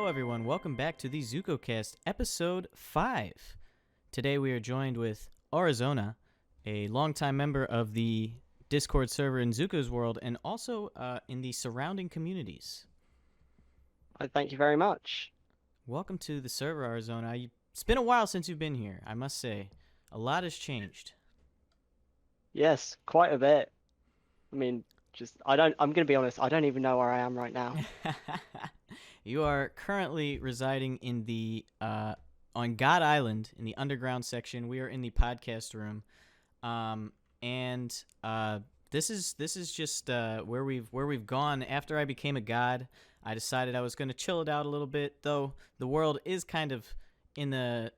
Hello, everyone. Welcome back to the ZukoCast, episode 5. Today we are joined with Aurazona, a longtime member of the Discord server in ZUKO'S world and also in the surrounding communities. Thank you very much. Welcome to the server, Aurazona. It's been a while since you've been here, I must say. A lot has changed. Yes, quite a bit. I mean, I'm gonna be honest, I don't even know where I am right now. You are currently residing in the on God Island in the underground section. We are in the podcast room, and this is just where we've gone. After I became a god, I decided I was going to chill it out a little bit. Though the world is kind of in the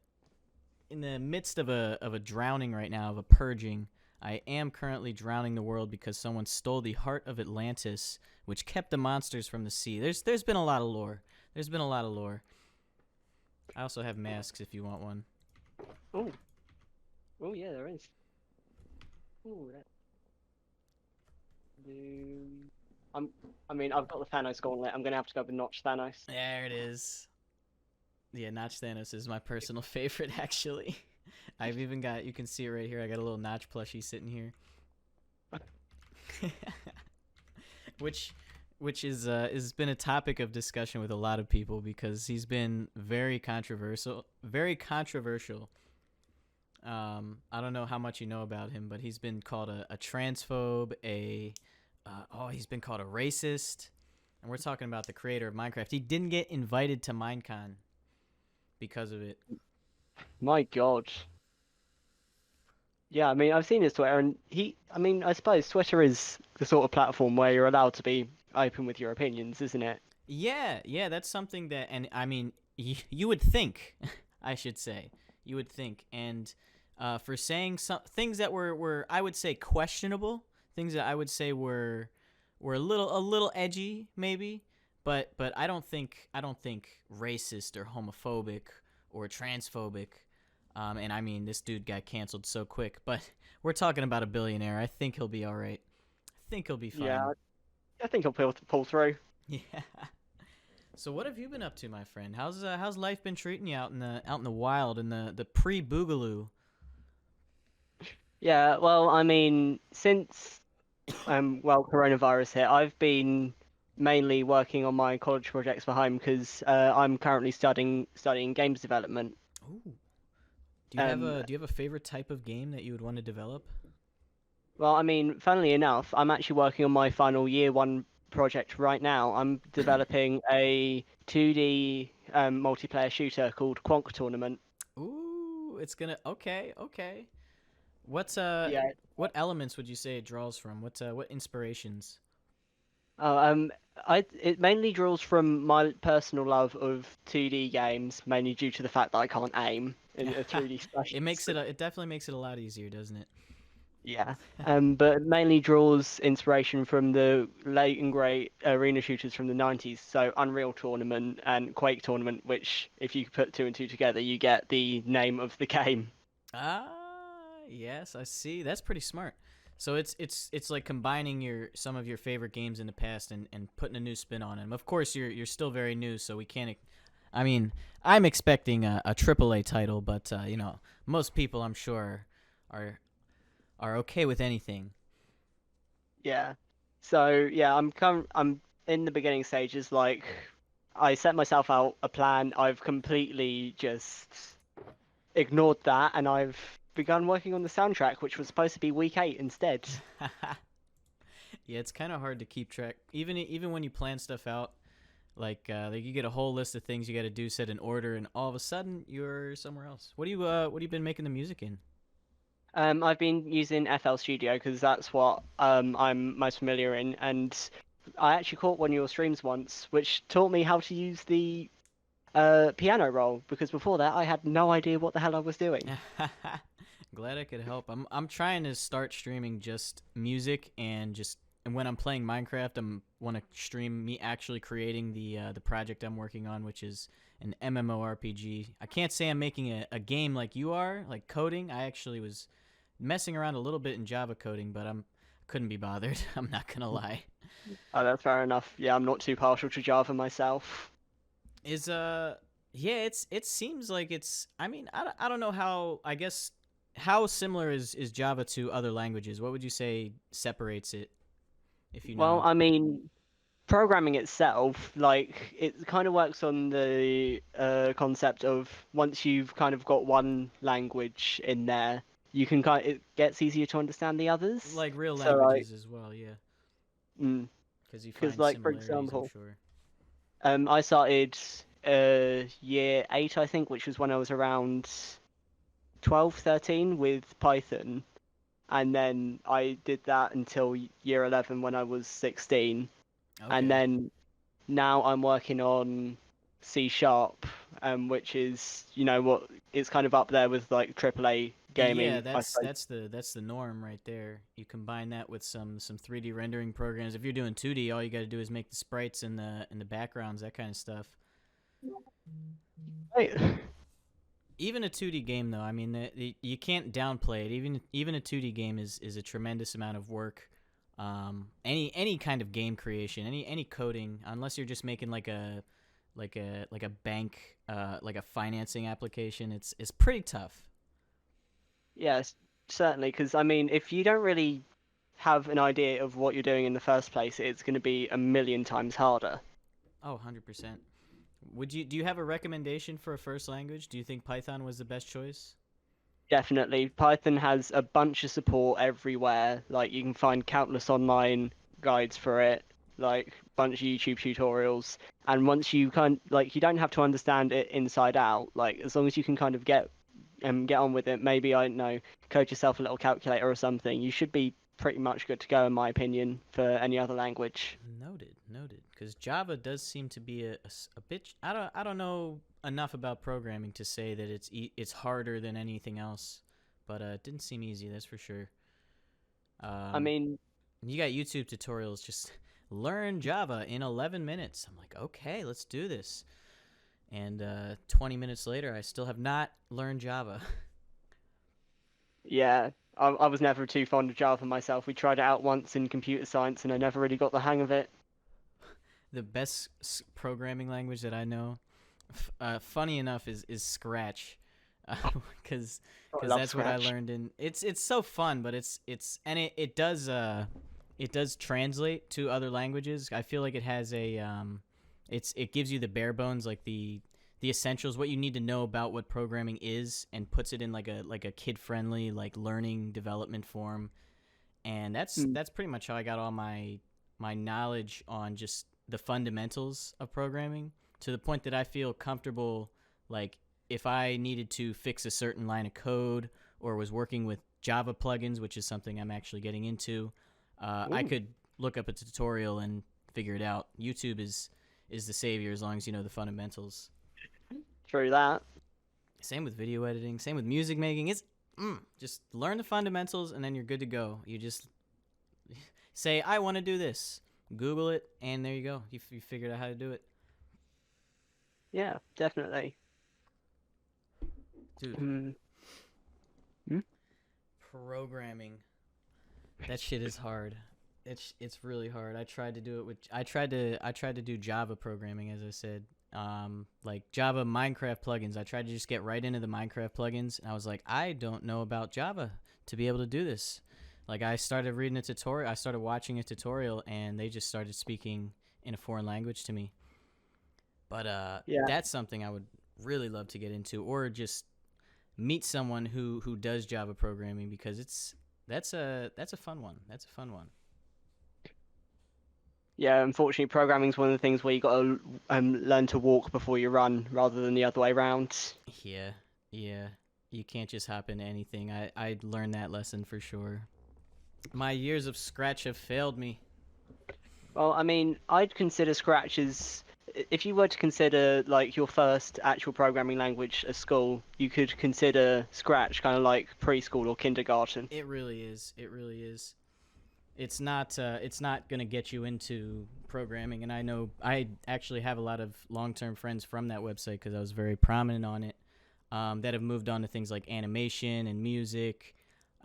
midst of a drowning right now, of a purging. I am currently drowning the world because someone stole the heart of Atlantis, which kept the monsters from the sea. There's been a lot of lore. There's been a lot of lore. I also have masks if you want one. Oh, oh yeah, there is. Oh, that. I mean, I've got the Thanos gauntlet. I'm gonna have to go with Notch Thanos. There it is. Yeah, Notch Thanos is my personal favorite, actually. I've even got, you can see it right here, I got a little Notch plushie sitting here. Which has been a topic of discussion with a lot of people because he's been very controversial. I don't know how much you know about him, but he's been called a transphobe, he's been called a racist, and we're talking about the creator of Minecraft. He didn't get invited to Minecon because of it. My God. Yeah, I mean, I've seen his Twitter, and I suppose Twitter is the sort of platform where you're allowed to be open with your opinions, isn't it? Yeah, that's something that, and I mean, you would think, I should say, you would think, and for saying some things that were I would say questionable, things that I would say were a little edgy maybe, but I don't think racist or homophobic or transphobic. And I mean, this dude got canceled so quick, but we're talking about a billionaire. I think he'll be all right. I think he'll be fine. Yeah, I think he'll pull through. Yeah. So what have you been up to, my friend? How's life been treating you out in the wild in the pre-boogaloo? Yeah, well, I mean, since coronavirus hit, I've been mainly working on my college projects for home because I'm currently studying games development. Ooh. Do you have a favorite type of game that you would want to develop? Well, I mean, funnily enough, I'm actually working on my final year one project right now. I'm developing a 2D multiplayer shooter called Quonk Tournament. Ooh, it's gonna okay. Yeah. What elements would you say it draws from? What inspirations? Oh, it mainly draws from my personal love of 2D games, mainly due to the fact that I can't aim in a 3D space. It definitely makes it a lot easier, doesn't it? Yeah. But it mainly draws inspiration from the late and great arena shooters from the 90s, so Unreal Tournament and Quake Tournament, which if you put two and two together, you get the name of the game. Ah, yes, I see. That's pretty smart. So it's like combining some of your favorite games in the past and putting a new spin on them. Of course, you're still very new, so we can't. I mean, I'm expecting a AAA title, but most people I'm sure are okay with anything. Yeah. So yeah, I'm in the beginning stages. Like, I set myself out a plan. I've completely just ignored that, and I've begun working on the soundtrack, which was supposed to be week 8 instead. Yeah, it's kind of hard to keep track. Even when you plan stuff out, like you get a whole list of things you got to do, set in order, and all of a sudden you're somewhere else. What have you been making the music in? I've been using FL Studio because that's what I'm most familiar in, and I actually caught one of your streams once, which taught me how to use the piano roll, because before that I had no idea what the hell I was doing. Glad I could help. I'm trying to start streaming just music and when I'm playing Minecraft, want to stream me actually creating the project I'm working on, which is an MMORPG. I can't say I'm making a game like you are, like coding. I actually was messing around a little bit in Java coding, but couldn't be bothered. I'm not gonna lie. Oh, that's fair enough. Yeah, I'm not too partial to Java myself. Is yeah, it seems like it's. I mean, I don't know how. I guess how similar is Java to other languages? What would you say separates it, if you Well, know? I mean, programming itself, like it kind of works on the concept of once you've kind of got one language in there, you can it gets easier to understand the others. Like real So like, languages as well, yeah. Because you because find like for similarities, I'm example, sure. I started year 8, I think, which was when I was around 12, 13 with Python, and then I did that until year 11 when I was 16, and Okay. then now I'm working on C sharp, which is what it's kind of up there with like AAA Yeah, gaming, I suppose. that's the norm right there. You combine that with some 3D rendering programs. If you're doing 2D, all you got to do is make the sprites and the backgrounds, that kind of stuff. Right. Even a 2D game, though, I mean, you can't downplay it. Even a 2D game is a tremendous amount of work. Any kind of game creation, any coding, unless you're just making like a bank, like a financing application, it's pretty tough. Yes, certainly. Because I mean, if you don't really have an idea of what you're doing in the first place, it's going to be a million times harder. Oh, 100%. Do you have a recommendation for a first language? Do you think Python was the best choice? Definitely. Python has a bunch of support everywhere. Like you can find countless online guides for it, like bunch of YouTube tutorials. And once you you don't have to understand it inside out. Like as long as you can kind of get on with it, maybe I don't know, code yourself a little calculator or something, you should be pretty much good to go in my opinion for any other language. Noted, noted. Because Java does seem to be a bit. I don't know enough about programming to say that it's harder than anything else, but it didn't seem easy. That's for sure. I Um, mean, you got YouTube tutorials. Just learn Java in 11 minutes. I'm like, okay, let's do this. And 20 minutes later, I still have not learned Java. yeah, I was never too fond of Java myself. We tried it out once in computer science and I never really got the hang of it. The best programming language that I know, funny enough, is Scratch, because I because love that's what I Scratch. learned. And it's so fun, but it does translate to other languages. I feel like it has it gives you the bare bones, like the essentials, what you need to know about what programming is, and puts it in like a kid friendly like learning development form. And Mm. that's pretty much how I got all my knowledge on just the fundamentals of programming, to the point that I feel comfortable, like if I needed to fix a certain line of code or was working with Java plugins, which is something I'm actually getting into, I Ooh, could look up a tutorial and figure it out. YouTube is the savior as long as you know the fundamentals. through that. Same with video editing, same with music making. It's just learn the fundamentals and then you're good to go. You just say, I want to do this. Google it, and there you go. You figured out how to do it. Yeah, definitely. Dude, Mm. Mm. programming. That shit is hard. It's really hard. I tried to do Java programming, as I said. Like Java Minecraft plugins. I tried to just get right into the Minecraft plugins, and I was like, I don't know about Java to be able to do this. Like I started reading a tutorial, I started watching a tutorial, and they just started speaking in a foreign language to me. But Yeah. that's something I would really love to get into, or just meet someone who does Java programming, because that's a fun one. That's a fun one. Yeah, unfortunately, programming is one of the things where you got to learn to walk before you run, rather than the other way around. Yeah, yeah. You can't just hop into anything. I learned that lesson for sure. My years of Scratch have failed me. Well, I mean, I'd consider Scratch as if you were to consider like your first actual programming language at school, you could consider Scratch kind of like preschool or kindergarten. It really is. It really is. It's not gonna get you into programming, and I know I actually have a lot of long term friends from that website because I was very prominent on it. That have moved on to things like animation and music,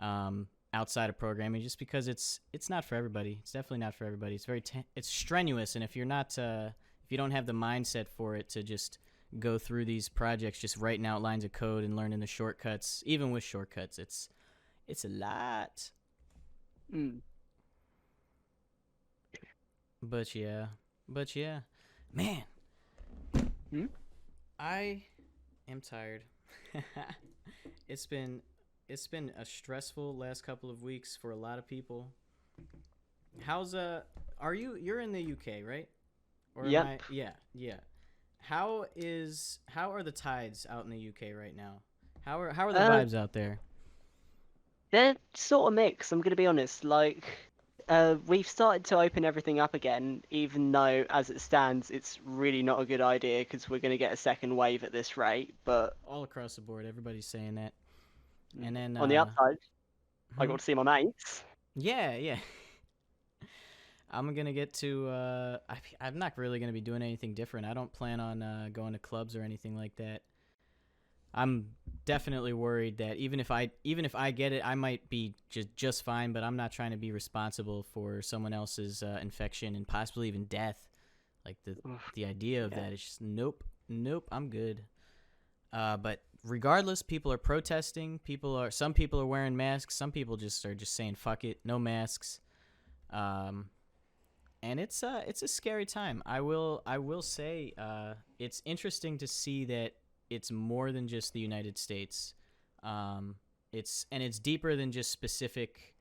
outside of programming, just because it's not for everybody. It's definitely not for everybody. It's strenuous, and if you don't have the mindset for it to just go through these projects, just writing out lines of code and learning the shortcuts, even with shortcuts, it's a lot. Mm. But yeah, man, Hmm? I am tired. it's been a stressful last couple of weeks for a lot of people. How's you're in the UK, right? Or Yep. am I? Yeah. How are the tides out in the UK right now? How are the vibes out there? They're sort of mixed, I'm gonna be honest. Like, we've started to open everything up again, even though, as it stands, it's really not a good idea because we're gonna get a second wave at this rate. But All across the board, everybody's saying that. And then on the upside, I hmm? got to see my mates. Yeah. I'm gonna get to. I'm not really gonna be doing anything different. I don't plan on going to clubs or anything like that. I'm definitely worried that even if I get it, I might be just fine. But I'm not trying to be responsible for someone else's infection and possibly even death. Like the idea of that is just nope. I'm good. But regardless, people are protesting. Some people are wearing masks. Some people are just saying fuck it, no masks. And it's a scary time. I will say it's interesting to see that it's more than just the United States. It's deeper than just specific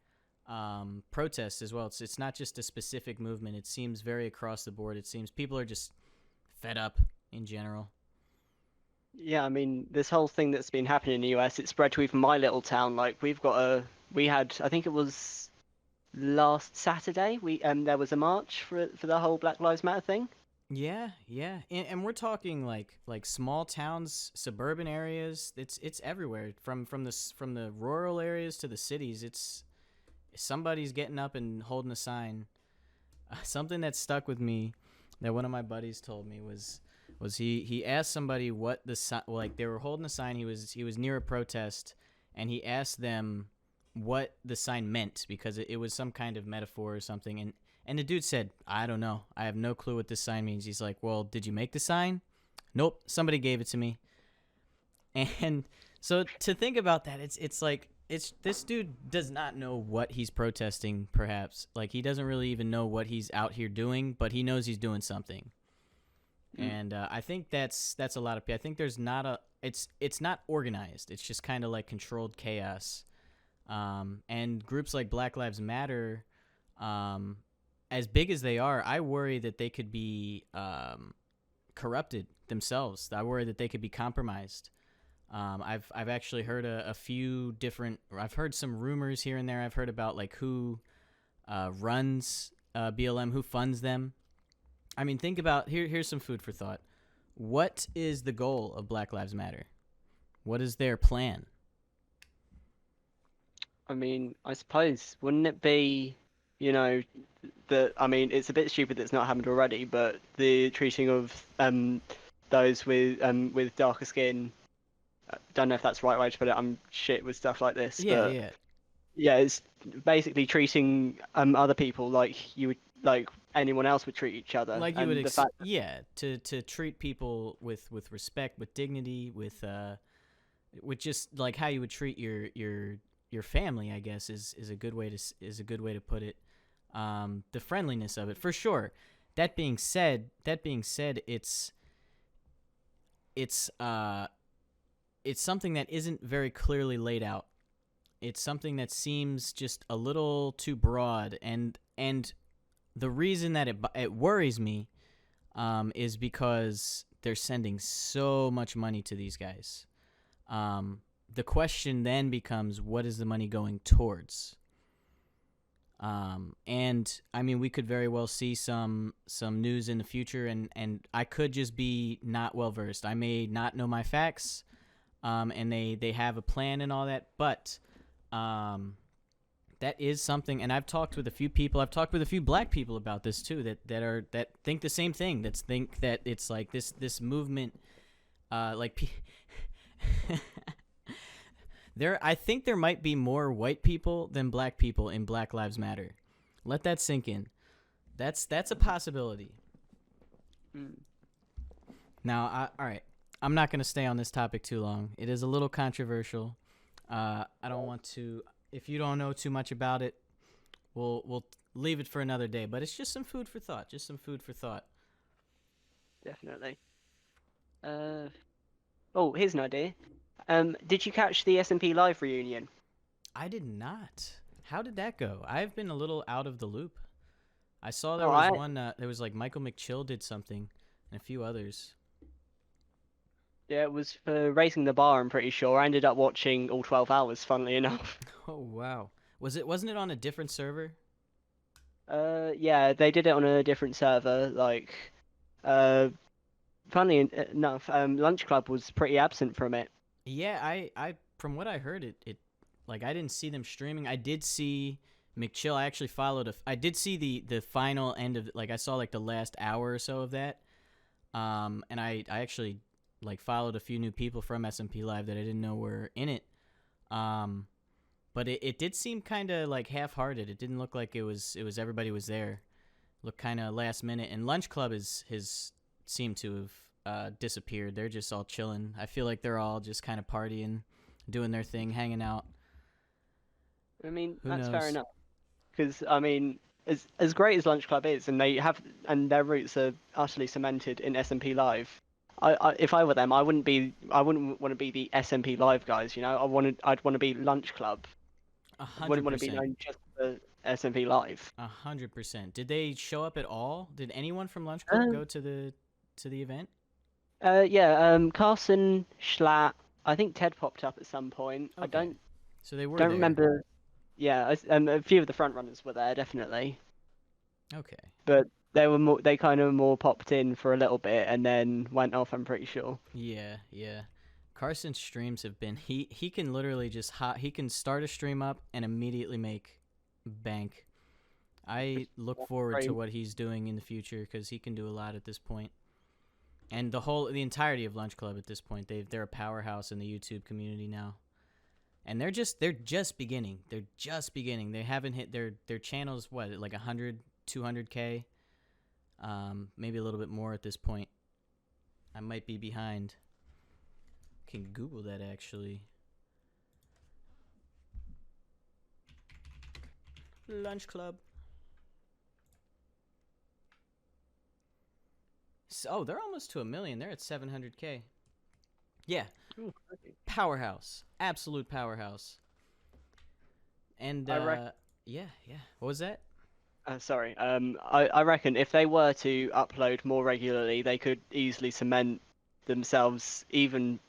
protests as well. It's not just a specific movement. It seems very across the board. It seems people are just fed up in general. Yeah, I mean, this whole thing that's been happening in the US, it spread to even my little town. Like, we had, I think it was last Saturday, there was a march for the whole Black Lives Matter thing. Yeah, and we're talking like small towns, suburban areas. It's everywhere from the rural areas to the cities. It's somebody's getting up and holding a sign. Something that stuck with me that one of my buddies told me was he asked somebody what they were holding a sign. He was near a protest, and he asked them what the sign meant because it was some kind of metaphor or something. And the dude said, I don't know. I have no clue what this sign means. He's like, well, did you make the sign? Nope. Somebody gave it to me. And so to think about that, it's like this dude does not know what he's protesting, perhaps. Like, he doesn't really even know what he's out here doing, but he knows he's doing something. And I think that's a lot of people. I think there's not it's not organized. It's just kind of like controlled chaos. And groups like Black Lives Matter, as big as they are, I worry that they could be corrupted themselves. I worry that they could be compromised. I've actually heard a few different. I've heard some rumors here and there. I've heard about like who runs BLM, who funds them. I mean, think about here's some food for thought. What is the goal of Black Lives Matter? What is their plan? I mean, I suppose, wouldn't it be, I mean, it's a bit stupid that it's not happened already, but the treating of those with darker skin, don't know if that's the right way to put it. I'm shit with stuff like this, but yeah, it's basically treating other people like you would, like anyone else would treat each other. Like you And would, the fact to treat people with respect, with dignity, with just like how you would treat your family, I guess is a good way to put it. The friendliness of it, for sure. That being said, it's something that isn't very clearly laid out. It's something that seems just a little too broad, and the reason that it worries me is because they're sending so much money to these guys. The question then becomes, what is the money going towards? And I mean, we could very well see some news in the future, and I could just be not well versed. I may not know my facts, and they have a plan and all that, but that is something. And I've talked with a few people. I've talked with a few black people about this too, that think the same thing. That think that it's like this movement, I think there might be more white people than black people in Black Lives Matter. Let that sink in. That's a possibility. Mm. Now, all right, I'm not gonna stay on this topic too long. It is a little controversial. I don't want to. If you don't know too much about it, we'll leave it for another day. But it's just some food for thought. Just some food for thought. Definitely. Uh, oh, here's an idea. Did you catch the S&P Live reunion? I did not. How did that go? I've been a little out of the loop. I saw there Oh, was one. There was like Michael McChill did something, and a few others. yeah, it was for raising the bar. I'm pretty sure. I ended up watching all 12 hours. Funnily enough. Oh wow. Wasn't it on a different server? Yeah, they did it on a different server. Like, uh, enough, Lunch Club was pretty absent from it. Yeah, I from what I heard, it like I didn't see them streaming. I did see McChill. I actually followed I did see the final end of, like, I saw like the last hour or so of that. And I actually like followed a few new people from SMP Live that I didn't know were in it. Um, but it did seem kind of like half-hearted. It didn't look like it was everybody was there. Looked kind of last minute. And Lunch Club is seemed to have disappeared. They're just all chilling. I feel like they're all just kind of partying, doing their thing, hanging out. I mean, Who that's knows? fair enough. Because I mean, as great as Lunch Club is, and their roots are utterly cemented in SMP Live. If I were them, I wouldn't want to be the SMP Live guys. You know, I'd want to be Lunch Club. A I hundred wouldn't want to be percent. known just for SMP Live. 100%. Did they show up at all? Did anyone from Lunch Club Um, go to the event? yeah, Carson Schlatt. I think Ted popped up at some point. I Okay, so they were don't there. remember. Yeah, a few of the front runners were there definitely, Okay. but they kind of more popped in for a little bit and then went off. I'm pretty sure. Yeah, yeah. Carson's streams have been, he can literally just he can start a stream up and immediately make bank. I look forward to Very what he's doing in the future because he can do a lot at this point. And the entirety of Lunch Club at this point, they're a powerhouse in the YouTube community now. And they're just beginning. They're just beginning. They haven't hit their channels, what, like 100, 200K, maybe a little bit more at this point. I might be behind. Can Google that actually. Lunch Club. Oh, they're almost to 1 million. They're at 700K. Yeah, Ooh, okay. powerhouse, absolute powerhouse. And I reckon. yeah, yeah. What was that? Sorry. I reckon if they were to upload more regularly, they could easily cement themselves even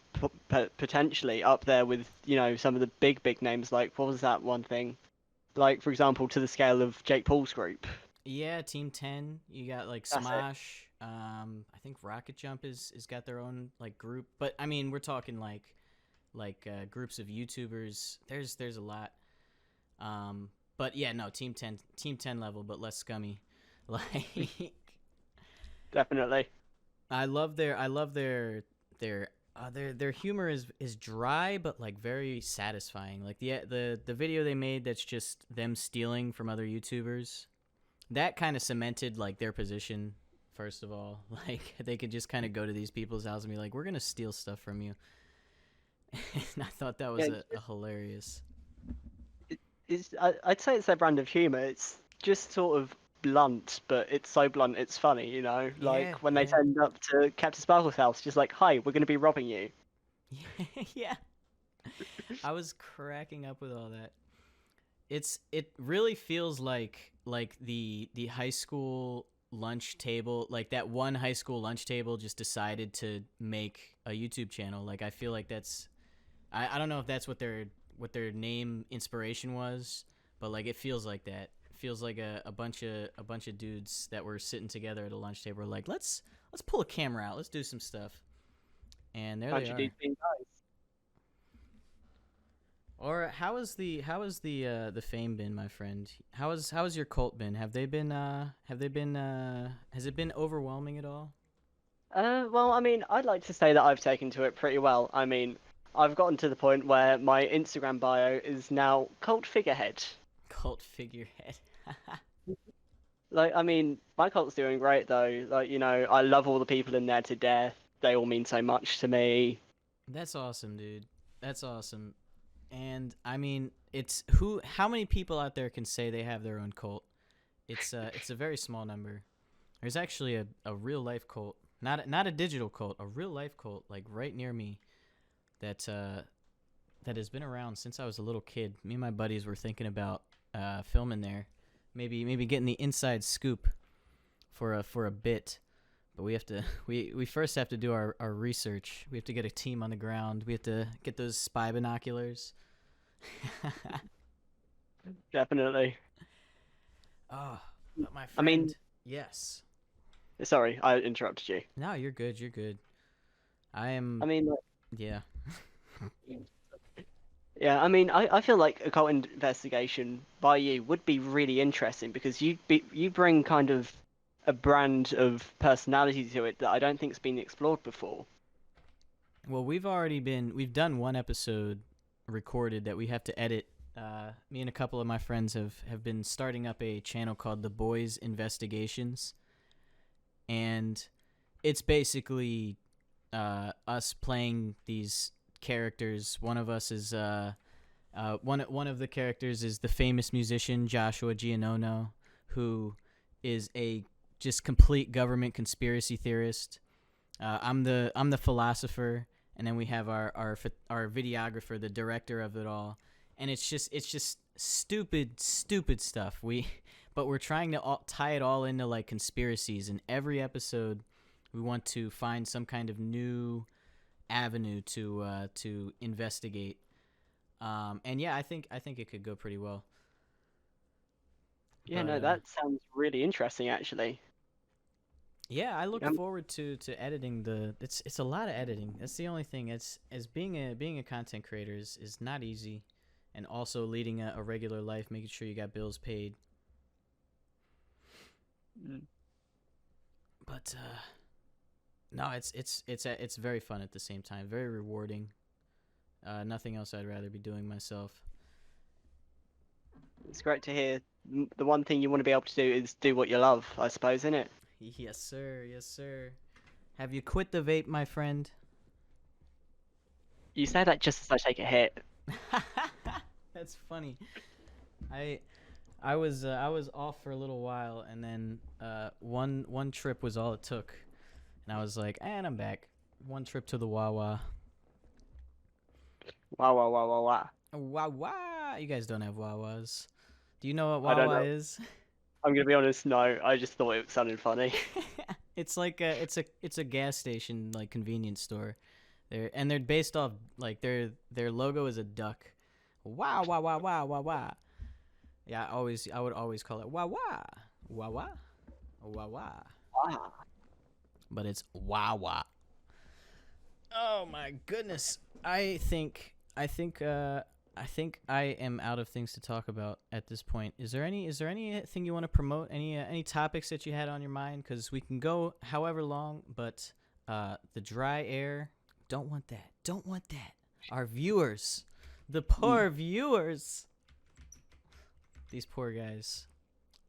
potentially up there with, you know, some of the big names. Like, what was that one thing? Like, for example, to the scale of Jake Paul's group. Yeah, Team 10. You got like That's it. Smosh. I think Rocket Jump is got their own like group, but I mean we're talking like groups of YouTubers. There's a lot. But yeah, no, Team 10 level, but less scummy. Like Definitely. their humor is dry but like very satisfying. Like the video they made that's just them stealing from other YouTubers. That kind of cemented like their position. First of all, like they could just kind of go to these people's house and be like, "We're gonna steal stuff from you." And I thought that was Yeah, a hilarious. I'd say it's their brand of humor. It's just sort of blunt, but it's so blunt it's funny, you know? Yeah, Like when they yeah, turned up to Captain Sparkle's house, just like, "Hi, we're gonna be robbing you." yeah. I was cracking up with all that. It really feels like the high school lunch table, like that one high school lunch table just decided to make a YouTube channel. Like I feel like that's I don't know if that's what their name inspiration was, but like it feels like that. It feels like a bunch of dudes that were sitting together at a lunch table were like, let's pull a camera out, let's do some stuff. And there they Bunch of are. dudes being guys. Or how has the fame been, my friend? How has your cult been? Has it been overwhelming at all? Well, I mean, I'd like to say that I've taken to it pretty well. I mean, I've gotten to the point where my Instagram bio is now cult figurehead. Cult figurehead. Like, I mean, my cult's doing great though. Like, I love all the people in there to death. They all mean so much to me. That's awesome, dude. That's awesome. And I mean, it's who? How many people out there can say they have their own cult? It's a very small number. There's actually a real life cult, not a digital cult, a real life cult, like right near me, that that has been around since I was a little kid. Me and my buddies were thinking about filming there, maybe getting the inside scoop for a bit. But we have to we first have to do our research. We have to get a team on the ground. We have to get those spy binoculars. Definitely. Oh, but my friend, I mean, yes. sorry, I interrupted you. No, you're good. You're good. I am. I mean, Yeah. yeah, I mean, I feel like a cult investigation by you would be really interesting because you bring kind of a brand of personality to it that I don't think's been explored before. Well, we've done one episode recorded that we have to edit. Me and a couple of my friends have been starting up a channel called The Boys Investigations, and it's basically us playing these characters. One of us is one of the characters is the famous musician Joshua Giannono, who is a just complete government conspiracy theorist. I'm the philosopher, and then we have our videographer, the director of it all, and it's just stupid stuff. But we're trying to tie it all into like conspiracies. In every episode, we want to find some kind of new avenue to investigate. And yeah, I think it could go pretty well. Yeah, But no, that sounds really interesting, actually. yeah, I look Um, forward to editing the. It's a lot of editing. That's the only thing. It's as being a content creator is not easy, and also leading a regular life, making sure you got bills paid. mm, But no, it's very fun at the same time. Very rewarding. Nothing else I'd rather be doing myself. it's great to hear. The one thing you want to be able to do is do what you love, I suppose, isn't it? Yes, sir. Yes, sir. Have you quit the vape, my friend? You say that just as I take a hit. That's funny. I was off for a little while, and then one trip was all it took, and I was like, and I'm back. One trip to the Wawa. Wow, wow, wow, wow, wow. Wawa. You guys don't have Wawas. Do you know what I don't Wawa know. is? I'm gonna be honest, no. I just thought it sounded funny. It's like it's a gas station like convenience store. They're based off like their logo is a duck. Wow wow wow wow wow wow. Yeah, I would always call it Wawa. Wawa. Wawa. Wow. But it's Wawa. Oh my goodness. I think I am out of things to talk about at this point. Is there anything you want to promote? Any topics that you had on your mind? Because we can go however long, but the dry air, don't want that. Don't want that. Our viewers, the poor viewers, these poor guys,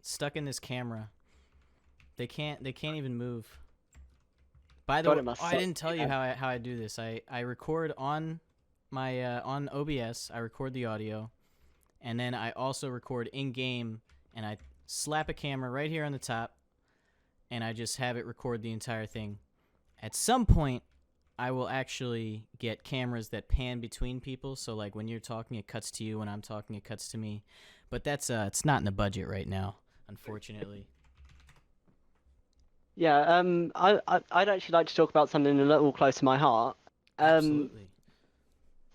stuck in this camera. They can't even move. By the God, way, it must I suck. didn't tell you how I do this. I record on my on OBS. I record the audio, and then I also record in game, and I slap a camera right here on the top, and I just have it record the entire thing. At some point, I will actually get cameras that pan between people, so like when you're talking, it cuts to you. When I'm talking, it cuts to me. But that's it's not in the budget right now, unfortunately. Yeah, I'd actually like to talk about something a little close to my heart. Absolutely.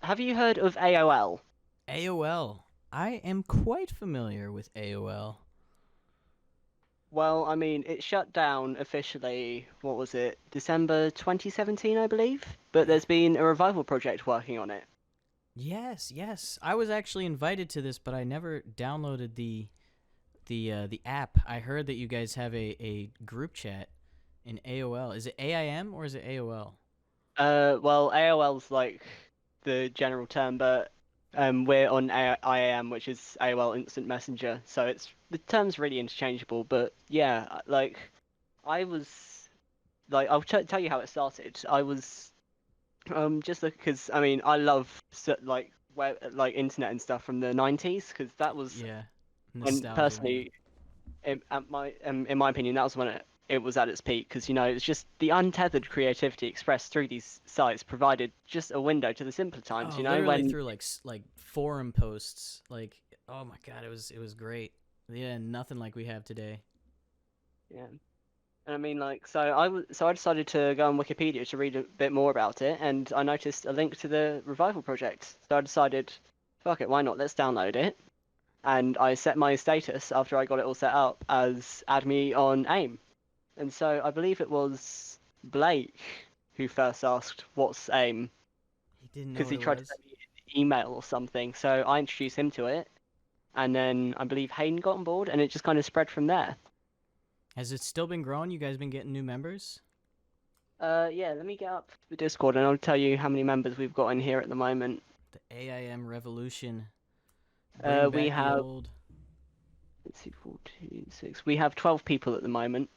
Have you heard of AOL? AOL. I am quite familiar with AOL. Well, I mean, it shut down officially, what was it, December 2017, I believe? But there's been a revival project working on it. Yes, yes. I was actually invited to this, but I never downloaded the app. I heard that you guys have a group chat in AOL. Is it AIM or is it AOL? Well, AOL's like the general term, but We're on IAM, which is AOL Instant Messenger, so the term's really interchangeable. But yeah, like I was I'll tell you how it started. I was just because I mean I love like web like internet and stuff from the 90s because that was Yeah, when nostalgia, man. personally in my opinion that was when it was at its peak because it's just the untethered creativity expressed through these sites provided just a window to the simpler times. Oh, literally When through like forum posts. Like, oh my god, it was great. Yeah, nothing like we have today. yeah. And I mean, like, so I decided to go on Wikipedia to read a bit more about it, and I noticed a link to the revival project. So I decided, fuck it, why not? Let's download it. And I set my status after I got it all set up as add me on AIM. And so I believe it was Blake who first asked, "What's AIM?" He didn't know Because what he it tried to was. send me an email or something. So I introduced him to it, and then I believe Hayden got on board, and it just kind of spread from there. Has it still been growing? You guys been getting new members? Yeah, let me get up the Discord and I'll tell you how many members we've got in here at the moment. The AIM revolution. Bring We back the have, old. let's see, 14, 6. We have 12 people at the moment.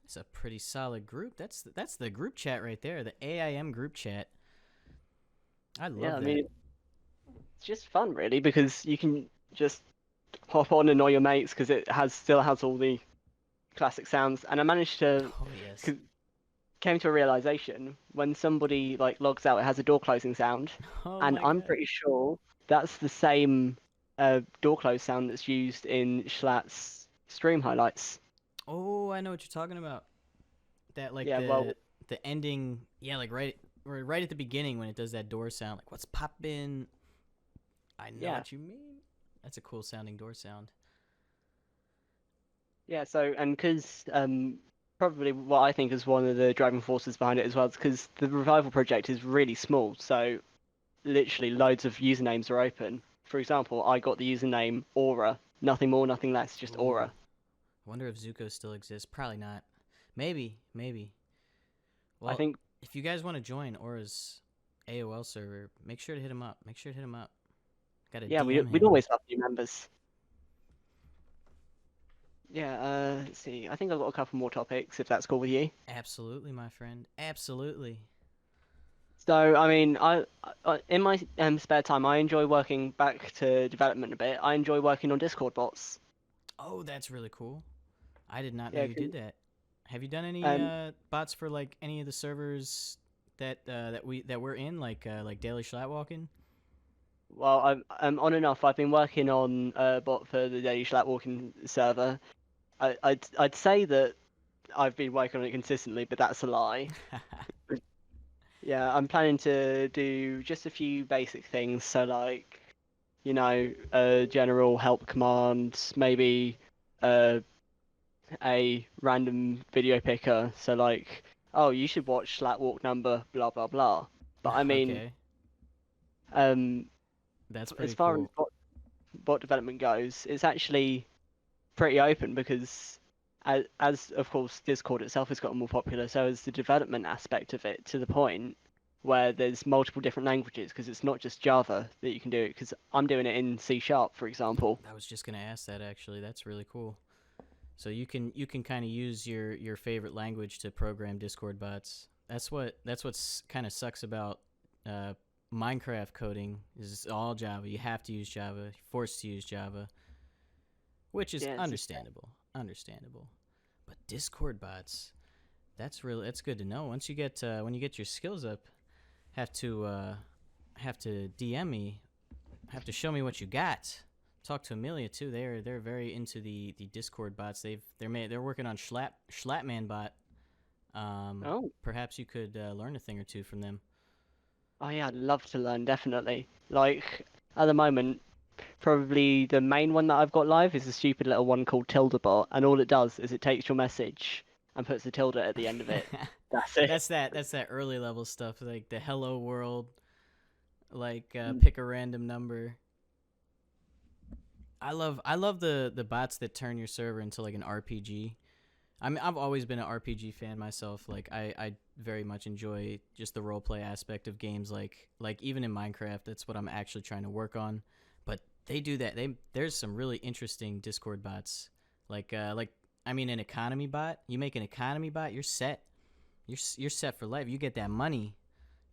It's a pretty solid group. That's the group chat right there. The AIM group chat. I Yeah, love I that. mean, it's just fun really because you can just hop on and annoy your mates because it still has all the classic sounds. And I managed to, Oh yes. 'cause came to a realization when somebody like logs out, it has a door closing sound, Oh and my I'm god. pretty sure that's the same door close sound that's used in Schlatt's stream highlights. Oh, I know what you're talking about. That like Yeah, well, the ending. Yeah, like right at the beginning when it does that door sound. Like what's poppin'? I know yeah, what you mean. That's a cool sounding door sound. yeah. So, and because probably what I think is one of the driving forces behind it as well is because the revival project is really small. So, literally, loads of usernames are open. For example, I got the username Aura, nothing more, nothing less, just Ooh. Aura. I wonder if Zuko still exists. Probably not. Maybe, maybe. I Well, think, if you guys want to join Aura's AOL server, make sure to hit him up. Make sure to hit him up. Gotta yeah, DM we'd him. always have new members. Yeah, let's see. I think I've got a couple more topics, if that's cool with you. Absolutely, my friend. Absolutely. So, I mean, in my spare time, I enjoy working back to development a bit. I enjoy working on Discord bots. Oh, that's really cool. I did not know Yeah, you did that. Have you done any um, bots for like any of the servers that we're in, like Daily Schlattwalking? well, on and off. I've been working on a bot for the Daily Schlattwalking server. I'd say that I've been working on it consistently, but that's a lie. Yeah, I'm planning to do just a few basic things. So, like, a general help command, maybe uh, a random video picker. So, like, oh, you should watch Slatwalk number, blah, blah, blah. But I mean, Okay, um, that's as pretty far as cool. bot development goes, it's actually pretty open because, as of course, Discord itself has gotten more popular, so is the development aspect of it to the point where there's multiple different languages because it's not just Java that you can do it. Because I'm doing it in C Sharp, for example. I was just gonna ask that actually. That's really cool. So you can kind of use your favorite language to program Discord bots. That's what's kind of sucks about uh, Minecraft coding is it's all Java. You have to use Java. You're forced to use Java, which is Yeah, it's just understandable. Understandable. But Discord bots, that's good to know. Once you get when you get your skills up, have to uh, have to DM me. Have to show me what you got. Talk to Amelia too. They're very into the Discord bots. They're working on Schlattman bot. oh. Perhaps you could learn a thing or two from them. Oh yeah, I'd love to learn, definitely. Like, at the moment, probably the main one that I've got live is a stupid little one called Tildabot, and all it does is it takes your message and puts a tilde at the end of it. That's it. That's that early level stuff like the hello world, like Mm. pick a random number. I love the bots that turn your server into like an RPG. I mean, I've always been an RPG fan myself. Like, I very much enjoy just the role play aspect of games. Like even in Minecraft, that's what I'm actually trying to work on. But they do that. There's some really interesting Discord bots. Like I mean, an economy bot. You make an economy bot, you're set. You're set for life. You get that money.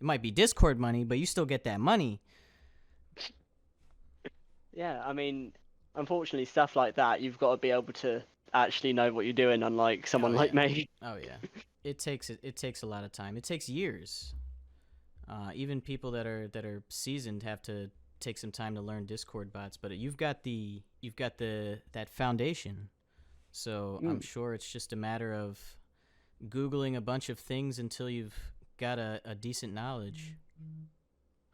It might be Discord money, but you still get that money. Yeah, I mean, unfortunately, stuff like that, you've got to be able to actually know what you're doing, unlike Oh someone like yeah. me. Oh yeah. It takes a lot of time. It takes years. Even people that are seasoned have to take some time to learn Discord bots. But you've got the that foundation. So I'm Mm. sure it's just a matter of Googling a bunch of things until you've got a decent knowledge.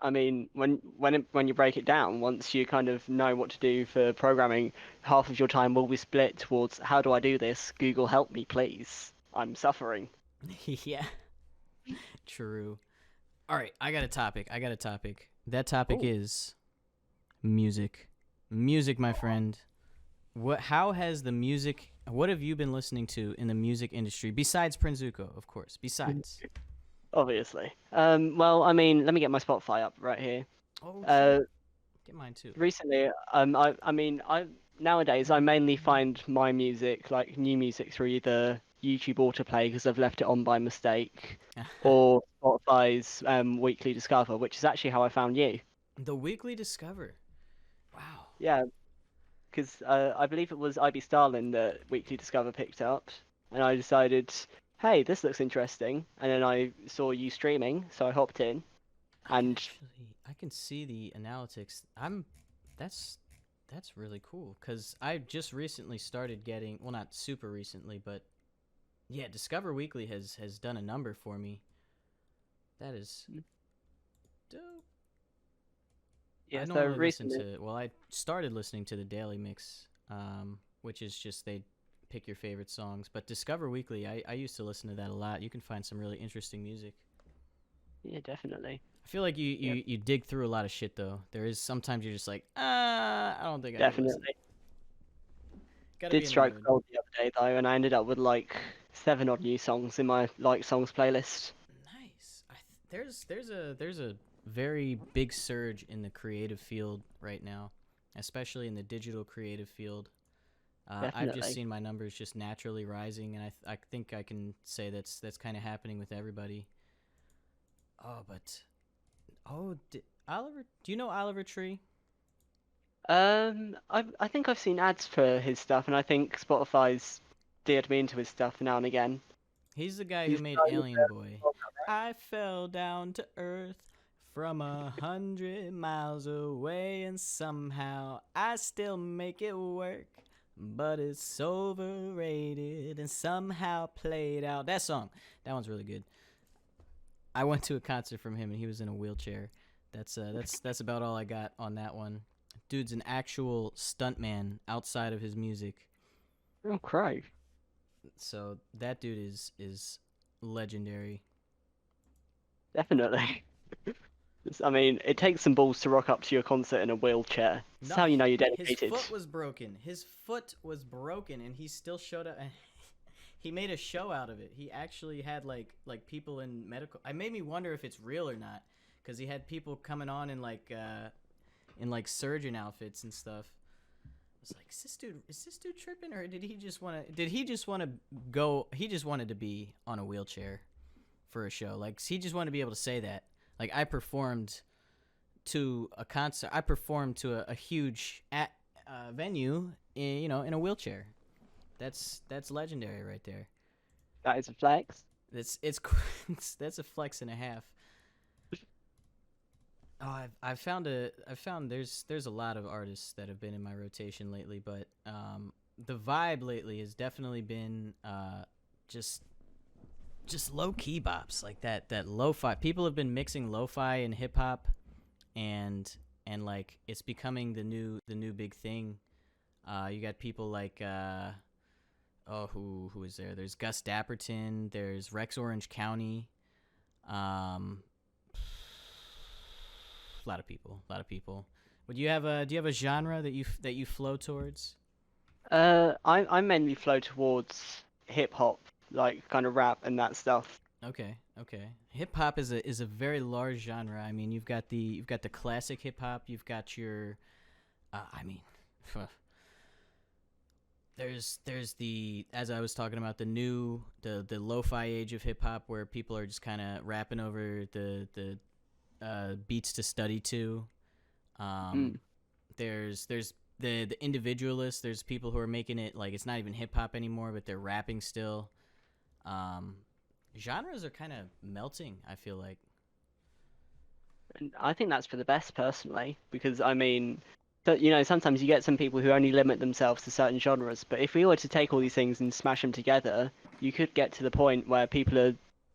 I mean, when you break it down, once you kind of know what to do for programming, half of your time will be split towards how do I do this? Google, help me, please. I'm suffering. Yeah, true. All right, I got a topic. That topic Oh, is music. Music, my friend. How has the music? What have you been listening to in the music industry besides Prince Zuko, of course? Besides. obviously. Well, I mean, let me get my Spotify up right here. Oh Uh, shit. Get mine too. recently, I mean, I nowadays I mainly find my music, like new music, through either YouTube autoplay because I've left it on by mistake, or Spotify's weekly Discover, which is actually how I found you. The Weekly Discover. Wow. Yeah, because I believe it was IB Starlin that Weekly Discover picked up, and I decided, hey, this looks interesting, and then I saw you streaming, so I hopped in, and I can see the analytics. That's that's really cool because I just recently started getting, well, not super recently, but yeah, Discover Weekly has done a number for me. That is dope. yeah, I so normally listen recently, to, well, I started listening to the Daily Mix, which is just they pick your favorite songs. But Discover Weekly, I used to listen to that a lot. You can find some really interesting music. yeah, definitely, I feel like you, yeah, you, you dig through a lot of shit though. There is sometimes you're just like, I don't think I can listen. definitely. Gotta be Did in the strike mood. gold the other day though, and I ended up with like 7 odd new songs in my like songs playlist. Nice. There's a very big surge in the creative field right now, especially in the digital creative field. I've just Definitely. seen my numbers just naturally rising, and I think I can say that's kind of happening with everybody. Oh, but Oliver, do you know Oliver Tree? I think I've seen ads for his stuff, and I think Spotify's steered me into his stuff now and again. He's the guy who He's the made guy with Alien Boy. I fell down to earth from 100 miles away, and somehow I still make it work. But it's overrated and somehow played out. That song, that one's really good. I went to a concert from him, and he was in a wheelchair. That's about all I got on that one. Dude's an actual stuntman outside of his music. Oh, Crow. So that dude is legendary. Definitely. I mean, it takes some balls to rock up to your concert in a wheelchair. That's No, how you know you're his dedicated. foot was broken. His foot was broken, and he still showed up. He made a show out of it. He actually had like people in medical. I made me wonder if it's real or not, because he had people coming on in like surgeon outfits and stuff. I was like, is this dude tripping, or did he just want to go? He just wanted to be on a wheelchair for a show. Like, he just wanted to be able to say that. Like, I performed to a concert. I performed to a huge venue in a wheelchair. That's legendary right there. That is a flex. That's a flex and a half. Oh, I've found there's a lot of artists that have been in my rotation lately, but the vibe lately has definitely been just low key bops, like that lo-fi. People have been mixing lo-fi and hip hop, and like it's becoming the new big thing. You got people like who is there? There's Gus Dapperton. There's Rex Orange County. Um, a lot of people. Would you have a do you have a genre that you flow towards? I mainly flow towards hip hop, like kind of rap and that stuff. Okay, okay. Hip hop is a very large genre. I mean, you've got the classic hip hop. You've got your, I mean, there's the, as I was talking about, the lo-fi age of hip hop where people are just kind of rapping over the beats to study to. Mm. There's the individualists. There's people who are making it like it's not even hip hop anymore, but they're rapping still. Um, Genres are kind of melting, I feel like. And I think that's for the best, personally, because I mean, sometimes you get some people who only limit themselves to certain genres, but if we were to take all these things and smash them together, you could get to the point where people are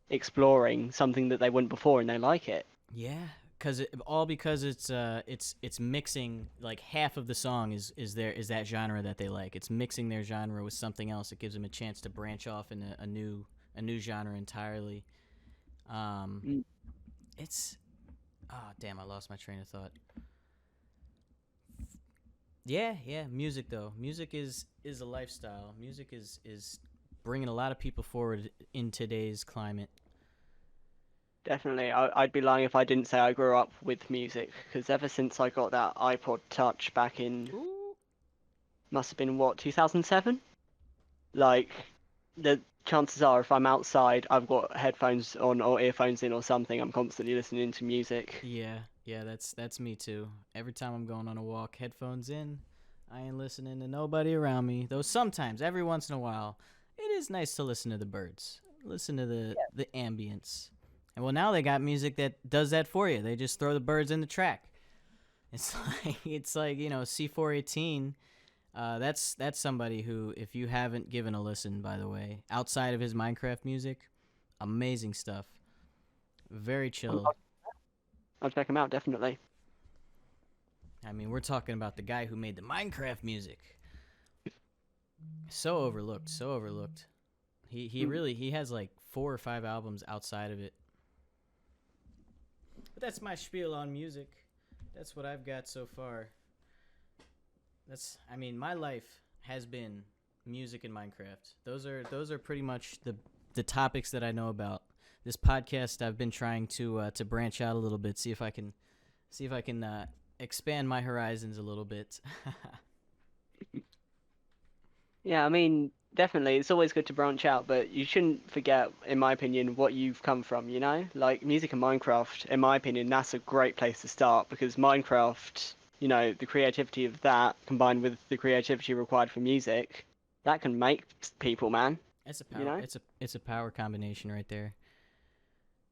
exploring something that they wouldn't before and they like it. Yeah, because it's mixing like half of the song is that genre that they like. It's mixing their genre with something else. It gives them a chance to branch off in a new genre entirely. Mm. It's oh damn, I lost my train of thought. Yeah, yeah, music though. Music is a lifestyle. Music is bringing a lot of people forward in today's climate. Definitely. I'd be lying if I didn't say I grew up with music, because ever since I got that iPod Touch back in, Ooh. must have been what, 2007? Like, the chances are if I'm outside, I've got headphones on or earphones in or something, I'm constantly listening to music. Yeah, yeah, that's me too. Every time I'm going on a walk, headphones in. I ain't listening to nobody around me. Though sometimes, every once in a while, it is nice to listen to the birds. Listen to the ambience. And well, now they got music that does that for you. They just throw the birds in the track. It's like C418. That's somebody who, if you haven't given a listen, by the way, outside of his Minecraft music, amazing stuff. Very chill. I'll check them out, definitely. I mean, we're talking about the guy who made the Minecraft music. So overlooked, so overlooked. He has like 4 or 5 albums outside of it. But that's my spiel on music. That's what I've got so far. I mean, my life has been music and Minecraft. Those are pretty much the topics that I know about. This podcast, I've been trying to branch out a little bit, see if I can expand my horizons a little bit. Yeah, I mean, definitely, it's always good to branch out, but you shouldn't forget, in my opinion, what you've come from, you know? Like, music and Minecraft, in my opinion, that's a great place to start, because Minecraft, the creativity of that, combined with the creativity required for music, that can make people, man, It's a you power. know? It's a power combination right there.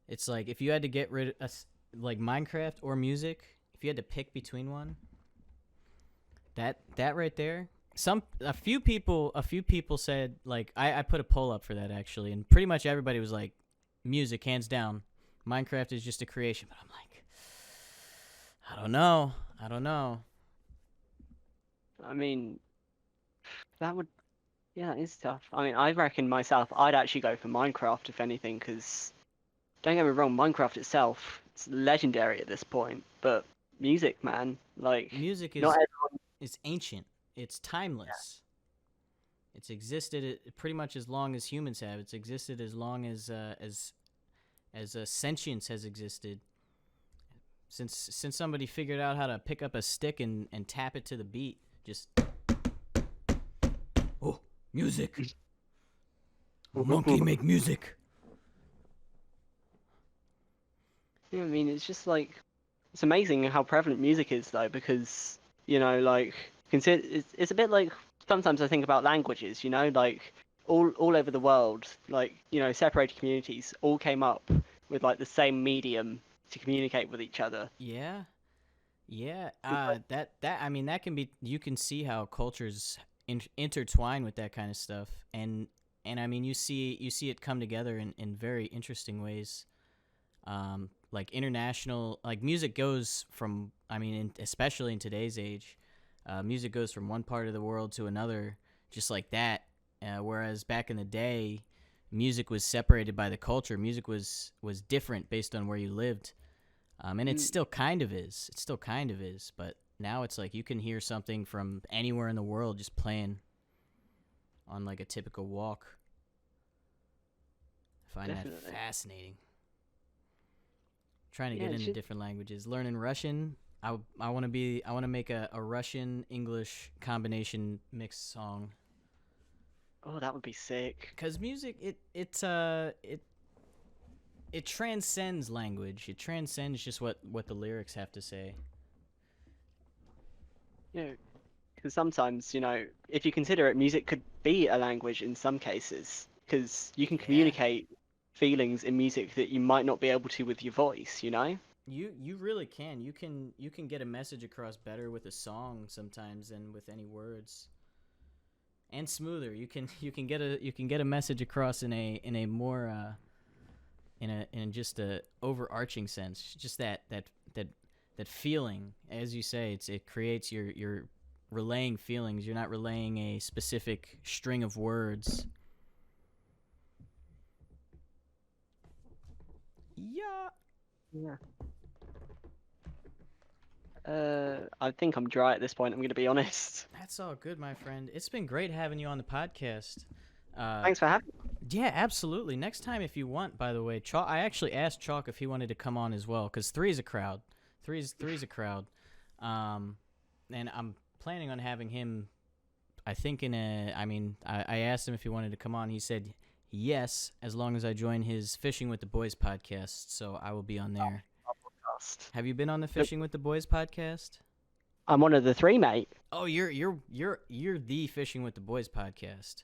It's like if you had to get rid of like Minecraft or music, if you had to pick between one, that right there. A few people said, like, I put a poll up for that actually, and pretty much everybody was like, music hands down. Minecraft is just a creation, but I'm like, I don't know. I mean, that would, yeah, it's tough. I mean, I reckon myself, I'd actually go for Minecraft, if anything, because, don't get me wrong, Minecraft itself, it's legendary at this point, but music, man, like, Music not is ancient. It's timeless. It's existed pretty much as long as humans have. It's existed as long as sentience has existed. Since somebody figured out how to pick up a stick and tap it to the beat, just oh, music. Monkey make music. Yeah, I mean, it's just like it's amazing how prevalent music is, though, because like consider it's a bit like sometimes I think about languages, like all over the world, like separated communities all came up with like the same medium to communicate with each other. Yeah, yeah. That I mean that can be. You can see how cultures intertwine with that kind of stuff, and I mean you see it come together in very interesting ways. Like international, like music goes from, I mean, especially in today's age, music goes from one part of the world to another just like that. Whereas back in the day, music was separated by the culture. Music was different based on where you lived. And it Mm. still kind of is. It still kind of is. But now it's like you can hear something from anywhere in the world just playing on like a typical walk. find definitely. that fascinating. Trying to Yeah, get it into should. different languages. Learning Russian. I want to make a Russian English combination mixed song. Oh, that would be sick. Cause music it transcends language. It transcends just what the lyrics have to say. You know, because sometimes, if you consider it, music could be a language in some cases, because you can Yeah. communicate feelings in music that you might not be able to with your voice. You really can. You can get a message across better with a song sometimes than with any words. And smoother. You can get a message across in a more in just a overarching sense. Just that feeling, as you say, it creates your relaying feelings. You're not relaying a specific string of words. Yeah. Yeah. I think I'm dry at this point, I'm going to be honest. That's all good, my friend. It's been great having you on the podcast. Thanks for having me. Yeah, absolutely. Next time, if you want, by the way, Chalk. I actually asked Chalk if he wanted to come on as well, because three's a crowd. Three's a crowd. And I'm planning on having him. I think I asked him if he wanted to come on. He said yes, as long as I join his Fishing with the Boys podcast. So I will be on there. Podcast. Have you been on the Fishing with the Boys podcast? I'm one of the three, mate. Oh, you're the Fishing with the Boys podcast.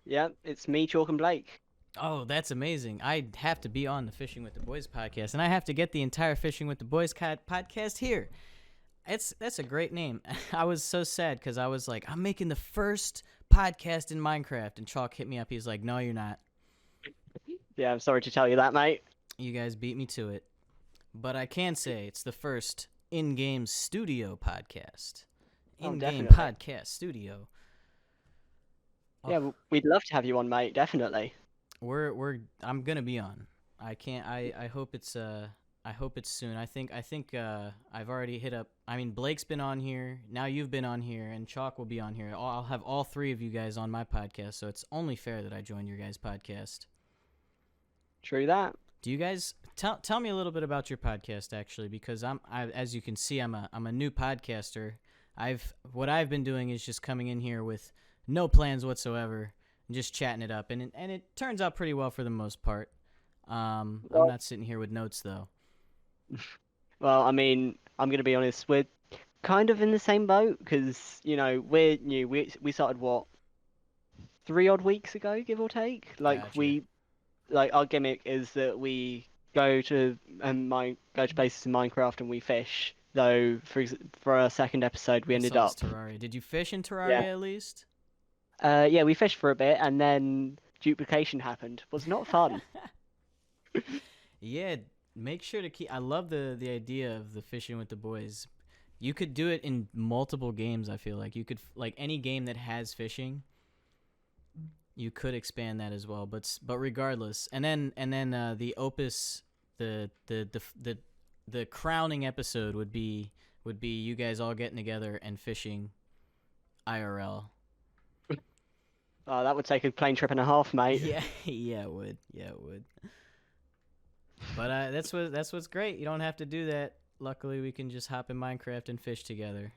Yeah, it's me, Chalk, and Blake. Oh, that's amazing. I have to be on the Fishing with the Boys podcast, and I have to get the entire Fishing with the Boys podcast here. That's a great name. I was so sad because I was like, I'm making the first podcast in Minecraft, and Chalk hit me up. He's like, no, you're not. Yeah, I'm sorry to tell you that, mate. You guys beat me to it. But I can say it's the first in-game studio podcast. In-game definitely. podcast studio. Yeah, we'd love to have you on, mate. Definitely. I'm gonna be on. I hope it's soon. I think I've already hit up. I mean, Blake's been on here. Now you've been on here, and Chalk will be on here. I'll have all three of you guys on my podcast, so it's only fair that I join your guys' podcast. True that. Do you guys tell me a little bit about your podcast actually? Because as you can see, I'm a new podcaster. What I've been doing is just coming in here with no plans whatsoever and just chatting it up, and it turns out pretty well for the most part. I'm not sitting here with notes though. Well, I mean, I'm gonna be honest. We're kind of in the same boat because we're new. We started what, 3 odd weeks ago, give or take. Gotcha. Our gimmick is that we go to places in Minecraft and we fish. Though for our second episode, we ended up. Besides Terraria. Did you fish in Terraria Yeah. at least? Yeah, we fished for a bit and then duplication happened. Was not fun. Yeah, make sure to keep. I love the idea of the Fishing with the Boys. You could do it in multiple games. I feel like you could like any game that has fishing. You could expand that as well, but regardless, and then the opus, the crowning episode would be you guys all getting together and fishing, IRL. Oh, that would take a plane trip and a half, mate. Yeah, it would. But that's what's great. You don't have to do that. Luckily, we can just hop in Minecraft and fish together.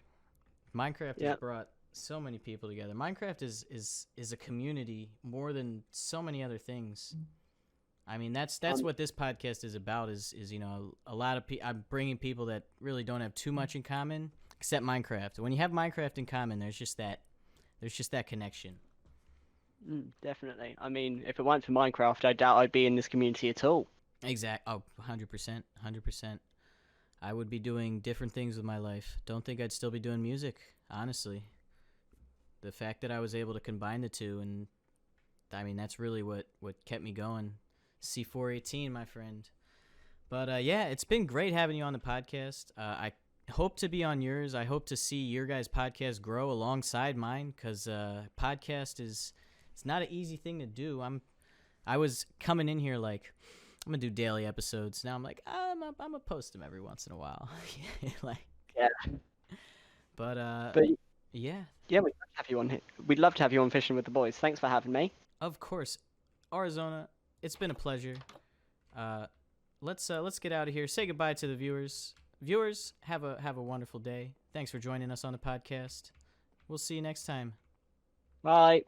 Minecraft has brought so many people together. Minecraft is a community more than so many other things. I mean, that's what this podcast is about. Is a lot of people. I'm bringing people that really don't have too much in common, except Minecraft. When you have Minecraft in common, there's just that connection. Definitely. I mean, if it weren't for Minecraft, I doubt I'd be in this community at all. Oh, 100%. 100%. I would be doing different things with my life. Don't think I'd still be doing music, honestly. The fact that I was able to combine the two, and I mean, that's really what kept me going. C418, my friend. But yeah, it's been great having you on the podcast. I hope to be on yours. I hope to see your guys' podcast grow alongside mine, because podcast it's not an easy thing to do. I was coming in here like, I'm gonna do daily episodes. Now I'm like, I'm gonna post them every once in a while. Yeah. But yeah. Yeah, we'd love to have you on here. We'd love to have you on Fishing with the Boys. Thanks for having me. Of course. Aurazona, it's been a pleasure. Let's get out of here. Say goodbye to the viewers. Viewers, have a wonderful day. Thanks for joining us on the podcast. We'll see you next time. Bye.